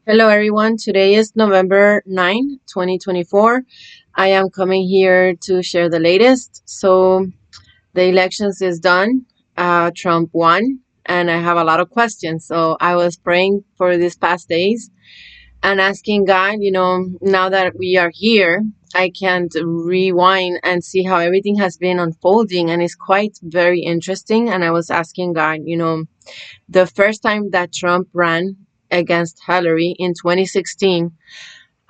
Hello, everyone. Today is November 9, 2024. I am coming here to share the latest. So, the elections is done. Trump won, and I have a lot of questions. So, I was praying for these past days and asking God, now that we are here, I can't rewind and see how everything has been unfolding. And it's quite very interesting. And I was asking God, the first time that Trump ran against Hillary in 2016,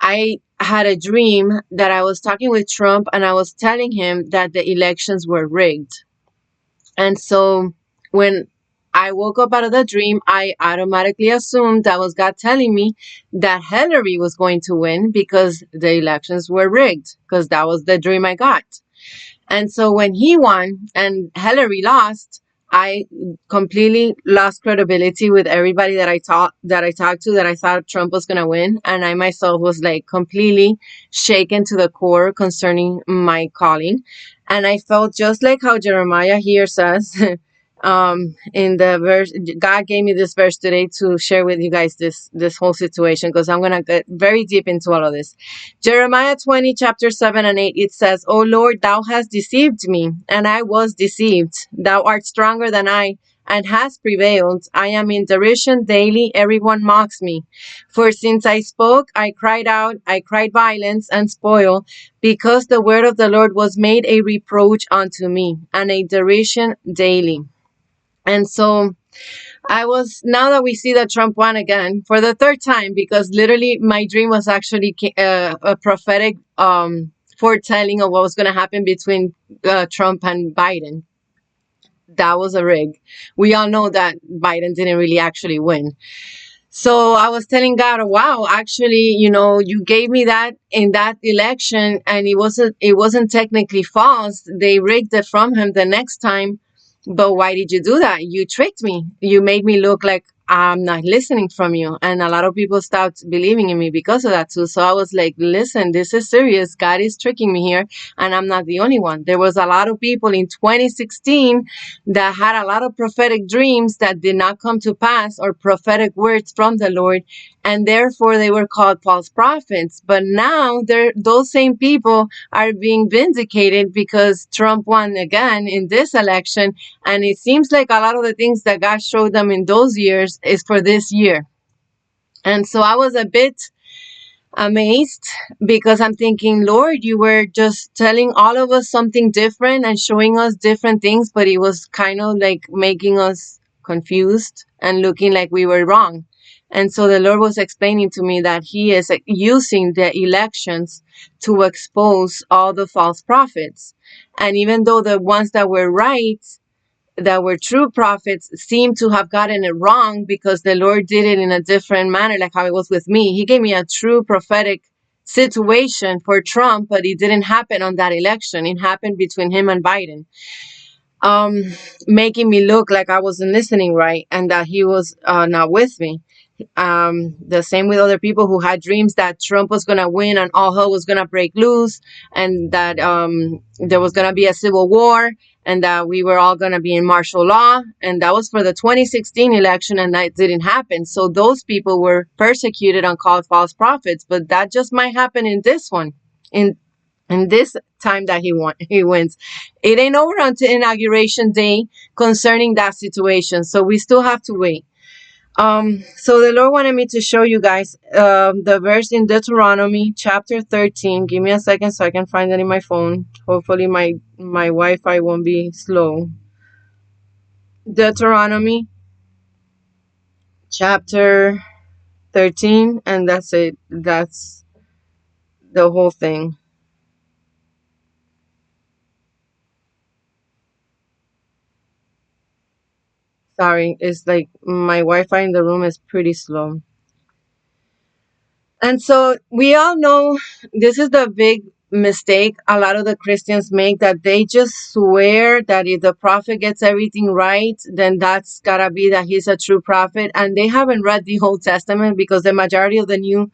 I had a dream that I was talking with Trump and I was telling him that the elections were rigged. And so when I woke up out of the dream, I automatically assumed that was God telling me that Hillary was going to win because the elections were rigged, because that was the dream I got. And so when he won and Hillary lost, I completely lost credibility with everybody that I talked to that I thought Trump was gonna win. And I myself was like completely shaken to the core concerning my calling. And I felt just like how Jeremiah here says, in the verse, God gave me this verse today to share with you guys this whole situation, because I'm gonna get very deep into all of this. Jeremiah 20, chapter 7 and 8, it says, O Lord, thou hast deceived me, and I was deceived. Thou art stronger than I, and hast prevailed. I am in derision daily, everyone mocks me. For since I spoke, I cried out, I cried violence and spoil, because the word of the Lord was made a reproach unto me, and a derision daily. And so now that we see that Trump won again for the third time, because literally my dream was actually a prophetic foretelling of what was going to happen between Trump and Biden. That was a rig. We all know that Biden didn't really actually win. So I was telling God, wow, actually, you gave me that in that election, and it wasn't technically false. They rigged it from him the next time. But why did you do that? You tricked me. You made me look like I'm not listening from you. And a lot of people stopped believing in me because of that too. So I was like, listen, this is serious. God is tricking me here. And I'm not the only one. There was a lot of people in 2016 that had a lot of prophetic dreams that did not come to pass, or prophetic words from the Lord. And therefore they were called false prophets. But now those same people are being vindicated because Trump won again in this election. And it seems like a lot of the things that God showed them in those years is for this year. And so I was a bit amazed, because I'm thinking, Lord, you were just telling all of us something different and showing us different things, but it was kind of like making us confused and looking like we were wrong. And so the Lord was explaining to me that He is using the elections to expose all the false prophets. And even though the ones that were right, that were true prophets, seem to have gotten it wrong, because the Lord did it in a different manner, like how it was with me. He gave me a true prophetic situation for Trump, but it didn't happen on that election. It happened between him and Biden, um, making me look like I wasn't listening right and that he was not with me. The same with other people who had dreams that Trump was going to win and all hell was going to break loose, and that there was going to be a civil war, and that we were all going to be in martial law. And that was for the 2016 election, and that didn't happen. So those people were persecuted and called false prophets. But that just might happen in this one. In this time that he wins. It ain't over until inauguration day concerning that situation. So we still have to wait. So the Lord wanted me to show you guys the verse in Deuteronomy chapter 13. Give me a second so I can find it in my phone. Hopefully my Wi-Fi won't be slow. Deuteronomy chapter 13, and that's it. That's the whole thing. Sorry, it's like my Wi-Fi in the room is pretty slow. And so we all know this is the big mistake a lot of the Christians make, that they just swear that if the prophet gets everything right, then that's gotta be that he's a true prophet. And they haven't read the Old Testament, because the majority of the New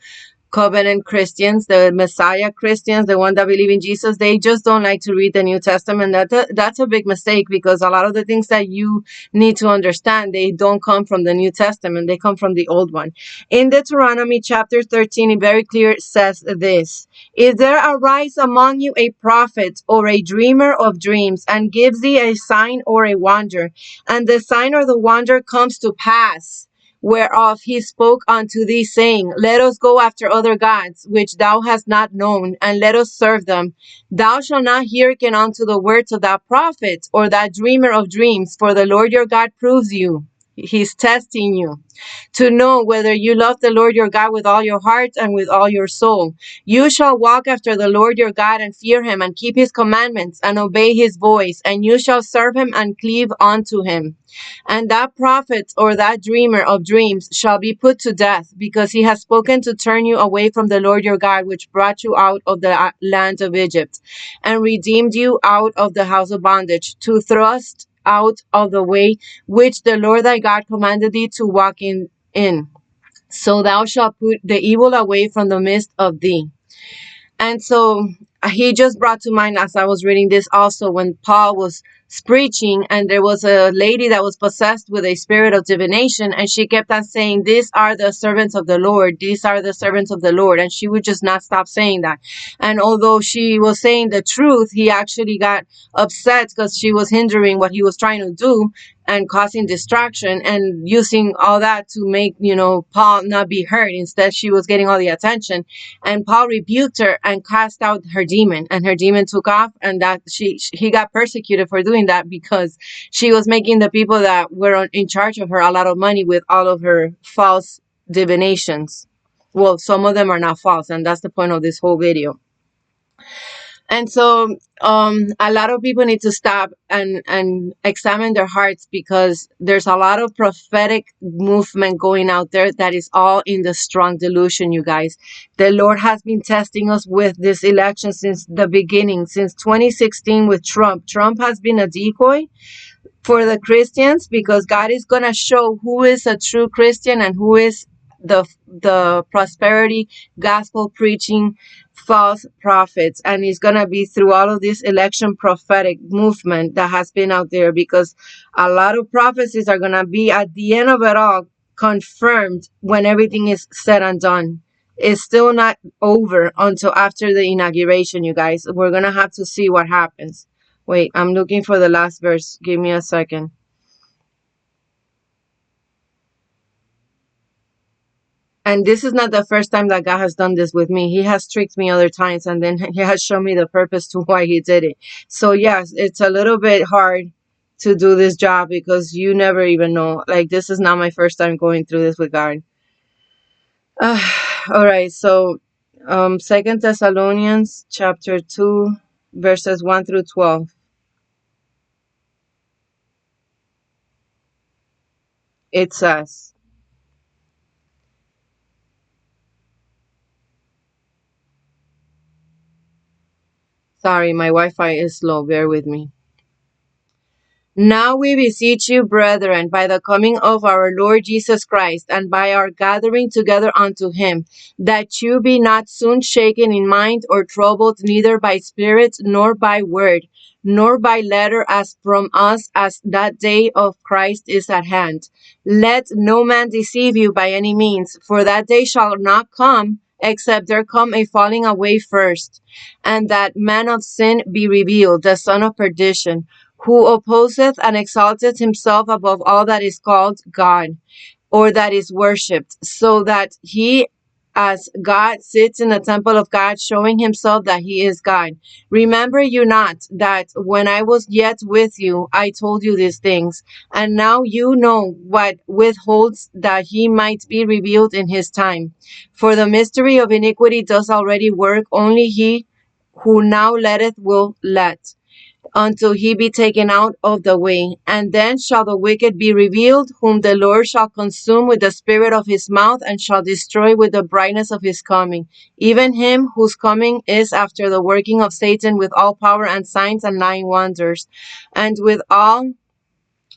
covenant Christians, the Messiah Christians, the one that believe in Jesus, they just don't like to read the New Testament. That's a big mistake, because a lot of the things that you need to understand, they don't come from the New Testament. They come from the old one. In Deuteronomy chapter 13, it very clear says this: If there arise among you a prophet or a dreamer of dreams, and gives thee a sign or a wonder, and the sign or the wonder comes to pass, whereof he spoke unto thee, saying, Let us go after other gods, which thou hast not known, and let us serve them. Thou shalt not hearken unto the words of that prophet, or that dreamer of dreams, for the Lord your God proves you. He's testing you to know whether you love the Lord your God with all your heart and with all your soul. You shall walk after the Lord your God, and fear him, and keep his commandments, and obey his voice, and you shall serve him and cleave unto him. And that prophet or that dreamer of dreams shall be put to death, because he has spoken to turn you away from the Lord your God, which brought you out of the land of Egypt, and redeemed you out of the house of bondage, to thrust out of the way which the Lord thy God commanded thee to walk in. So thou shalt put the evil away from the midst of thee. And so he just brought to mind, as I was reading this, also when Paul was preaching, and there was a lady that was possessed with a spirit of divination, and she kept on saying, These are the servants of the Lord, these are the servants of the Lord. And she would just not stop saying that. And although she was saying the truth, he actually got upset because she was hindering what he was trying to do and causing distraction, and using all that to make, Paul not be heard. Instead, she was getting all the attention. And Paul rebuked her and cast out her demon, and her demon took off, and that he got persecuted for doing that, because she was making the people that were in charge of her a lot of money with all of her false divinations. Well, some of them are not false, and that's the point of this whole video. And so a lot of people need to stop and examine their hearts, because there's a lot of prophetic movement going out there that is all in the strong delusion, you guys. The Lord has been testing us with this election since the beginning, since 2016 with Trump. Trump has been a decoy for the Christians, because God is going to show who is a true Christian and who is the prosperity gospel preaching false prophets. And it's going to be through all of this election prophetic movement that has been out there, because a lot of prophecies are going to be at the end of it all confirmed when everything is said and done. It's still not over until after the inauguration, you guys. We're going to have to see what happens. Wait, I'm looking for the last verse. Give me a second. And this is not the first time that God has done this with me. He has tricked me other times, and then he has shown me the purpose to why he did it. So yes, it's a little bit hard to do this job, because you never even know. Like, this is not my first time going through this with God. All right, so 2 Thessalonians chapter 2, verses 1 through 12. It says, sorry, my Wi-Fi is slow, bear with me. Now we beseech you, brethren, by the coming of our Lord Jesus Christ, and by our gathering together unto him, that you be not soon shaken in mind or troubled, neither by spirit, nor by word, nor by letter, as from us, as that day of Christ is at hand. Let no man deceive you by any means, for that day shall not come, except there come a falling away first, and that man of sin be revealed, the son of perdition, who opposeth and exalteth himself above all that is called God, or that is worshipped, so that he as God sits in the temple of God, showing himself that he is God. Remember you not that when I was yet with you, I told you these things, and now you know what withholds, that he might be revealed in his time. For the mystery of iniquity does already work, only he who now letteth will let, until he be taken out of the way. And then shall the wicked be revealed, whom the Lord shall consume with the spirit of his mouth, and shall destroy with the brightness of his coming. Even him whose coming is after the working of Satan, with all power and signs and lying wonders, and with all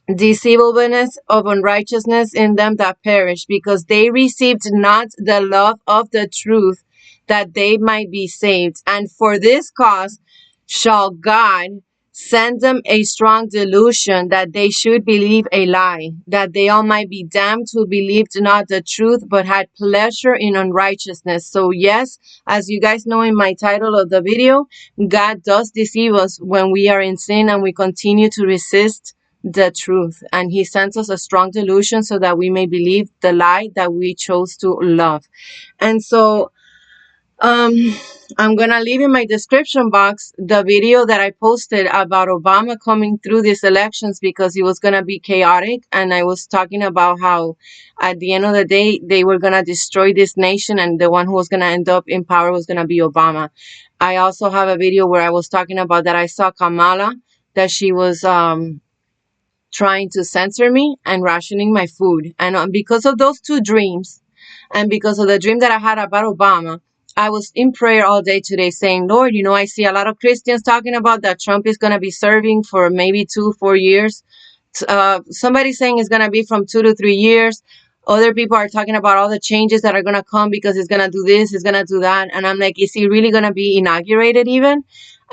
deceivableness of unrighteousness in them that perish, because they received not the love of the truth, that they might be saved. And for this cause shall God send them a strong delusion, that they should believe a lie, that they all might be damned who believed not the truth, but had pleasure in unrighteousness. So yes, as you guys know in my title of the video, God does deceive us when we are in sin and we continue to resist the truth, and he sends us a strong delusion so that we may believe the lie that we chose to love. And so um I'm gonna leave in my description box the video that I posted about Obama coming through these elections, because it was gonna be chaotic, and I was talking about how at the end of the day they were gonna destroy this nation, and the one who was gonna end up in power was gonna be Obama. I also have a video where I was talking about that I saw Kamala, that she was trying to censor me and rationing my food. And because of those two dreams, and because of the dream that I had about Obama, I was in prayer all day today saying, Lord, I see a lot of Christians talking about that Trump is going to be serving for maybe 2-4 years. Somebody saying it's going to be from 2 to 3 years. Other people are talking about all the changes that are going to come because it's going to do this, it's going to do that. And I'm like, is he really going to be inaugurated even?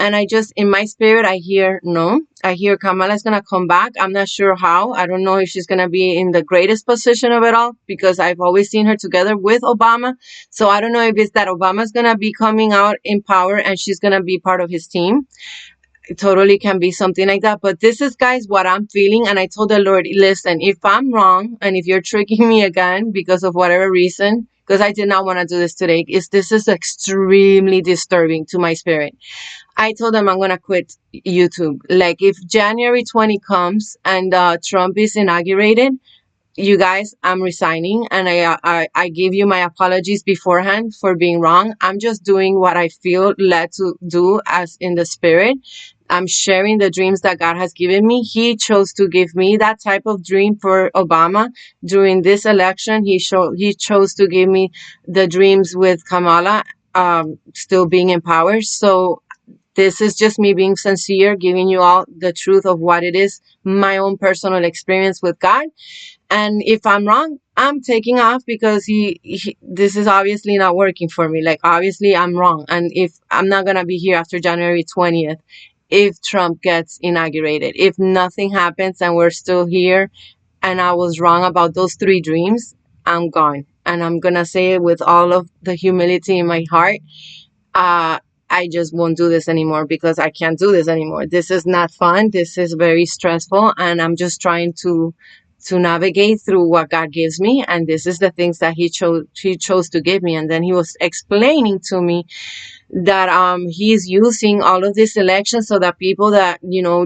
And I just, in my spirit, I hear no. I hear Kamala's going to come back. I'm not sure how. I don't know if she's going to be in the greatest position of it all, because I've always seen her together with Obama. So I don't know if it's that Obama's going to be coming out in power and she's going to be part of his team. It totally can be something like that. But this is, guys, what I'm feeling. And I told the Lord, listen, if I'm wrong and if you're tricking me again because of whatever reason, because I did not want to do this today, this is extremely disturbing to my spirit. I told them I'm going to quit YouTube. Like, if January 20 comes and Trump is inaugurated, you guys, I'm resigning, and I give you my apologies beforehand for being wrong. I'm just doing what I feel led to do as in the spirit. I'm sharing the dreams that God has given me. He chose to give me that type of dream for Obama during this election. He chose to give me the dreams with Kamala still being in power. So this is just me being sincere, giving you all the truth of what it is, my own personal experience with God. And if I'm wrong, I'm taking off, because this is obviously not working for me. Like, obviously I'm wrong. And if I'm not going to be here after January 20th, if Trump gets inaugurated, if nothing happens and we're still here and I was wrong about those 3 dreams, I'm gone. And I'm going to say it with all of the humility in my heart. Uh, I just won't do this anymore, because I can't do this anymore. This is not fun. This is very stressful. And I'm just trying to navigate through what God gives me. And this is the things that he chose to give me. And then he was explaining to me that he's using all of these elections so that people that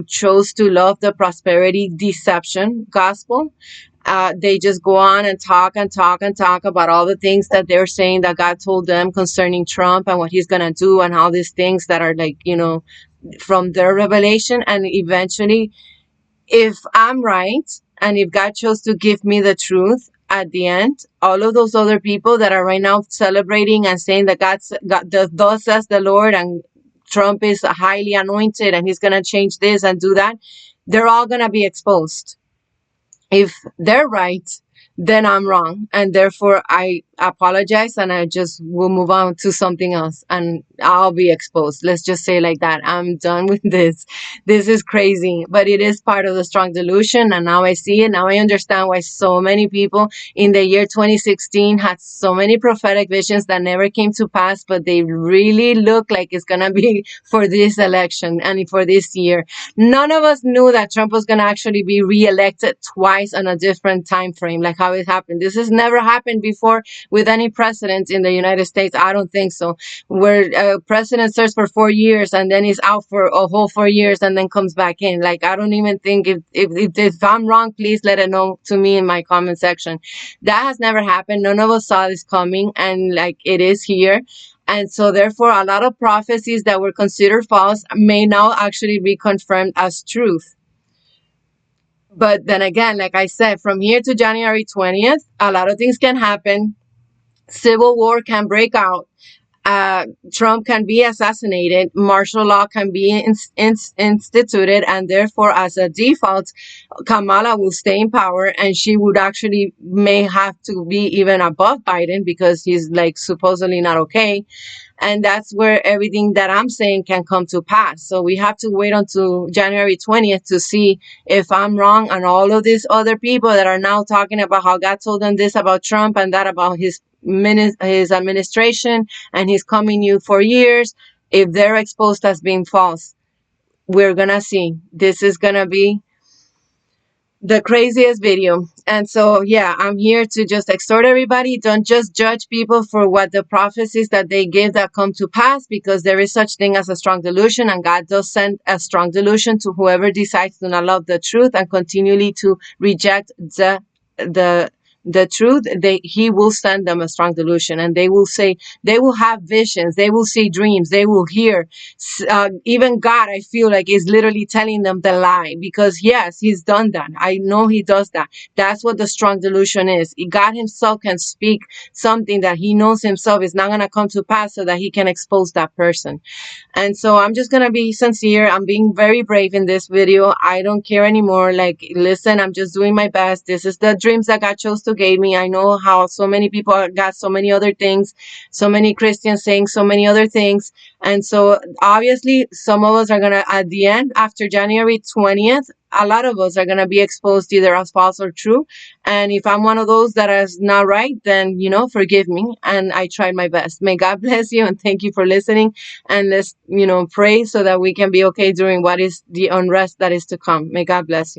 chose to love the prosperity deception gospel, they just go on and talk and talk and talk about all the things that they're saying that God told them concerning Trump and what he's gonna do, and all these things that are like from their revelation. And eventually, if I'm right, and if God chose to give me the truth at the end, all of those other people that are right now celebrating and saying that God thus says the Lord, and Trump is highly anointed and he's going to change this and do that, they're all going to be exposed. If they're right, then I'm wrong. And therefore, I apologize, and I just will move on to something else, and I'll be exposed. Let's just say like that. I'm done with this. This is crazy, but it is part of the strong delusion. And now I see it. Now I understand why so many people in the year 2016 had so many prophetic visions that never came to pass, but they really look like it's going to be for this election and for this year. None of us knew that Trump was going to actually be reelected twice on a different time frame, like how it happened. This has never happened before with any president in the United States. I don't think so. Where a president serves for 4 years and then he's out for a whole 4 years and then comes back in. Like, I don't even think if I'm wrong, please let it know to me in my comment section. That has never happened. None of us saw this coming, and like, it is here. And so therefore, a lot of prophecies that were considered false may now actually be confirmed as truth. But then again, like I said, from here to January 20th, a lot of things can happen. Civil war can break out. Trump can be assassinated, martial law can be instituted, and therefore, as a default, Kamala will stay in power, and she would actually may have to be even above Biden because he's like supposedly not okay. And that's where everything that I'm saying can come to pass. So we have to wait until January 20th to see if I'm wrong, and all of these other people that are now talking about how God told them this about Trump and that about his administration and his coming new 4 years, if they're exposed as being false. We're gonna see. This is gonna be the craziest video. And so, yeah, I'm here to just exhort everybody. Don't just judge people for what the prophecies that they give that come to pass, because there is such thing as a strong delusion, and God does send a strong delusion to whoever decides to not love the truth and continually to reject the the truth. He will send them a strong delusion, and they will say, they will have visions, they will see dreams, they will hear. Even God, I feel like, is literally telling them the lie, because yes, he's done that. I know he does that. That's what the strong delusion is. God himself can speak something that he knows himself is not going to come to pass, so that he can expose that person. And so I'm just going to be sincere. I'm being very brave in this video. I don't care anymore. Like, listen, I'm just doing my best. This is the dreams that God chose to give me. I know how so many people got so many other things, so many Christians saying so many other things. And so obviously some of us are going to, at the end, after January 20th, a lot of us are going to be exposed either as false or true. And if I'm one of those that is not right, then, forgive me. And I tried my best. May God bless you, and thank you for listening. And let's, pray so that we can be okay during what is the unrest that is to come. May God bless you.